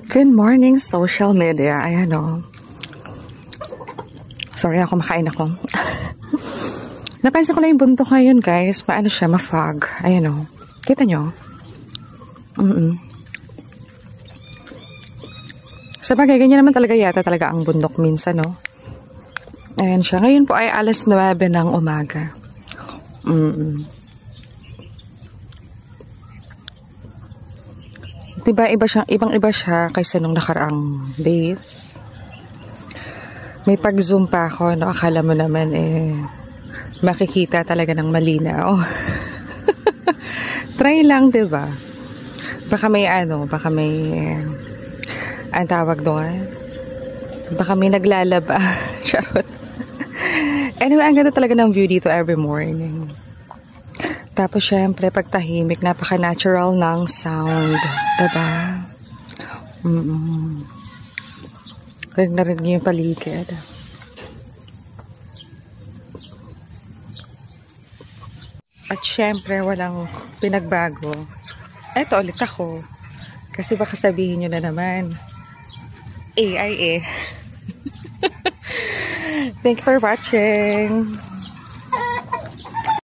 Good morning, social media. Ayan o. Sorry ako, makain ako. Napansin ko lang yung bundok ngayon, guys. Maano siya, ma-fog. Ayan o. Kita nyo? Sa bagay, ganyan naman talaga yata talaga ang bundok minsan, no? Ayan siya. Ngayon po ay alas 9 ng umaga. Diba, ibang-iba siya kaysa nung nakaraang days. May pag-zoom pa ako, no? Akala mo naman, makikita talaga ng malinaw. Try lang, diba? Baka may ang tawag doon. Baka may naglalaba. Charot. Anyway, ang ganda talaga ng view dito every morning. Tapos, syempre, pag tahimik, napaka-natural ng sound. Diba? Rig na rig yung paligid. At syempre, walang pinagbago. Eto, ulit ako. Kasi baka sabihin nyo na naman, AI. Thank you for watching.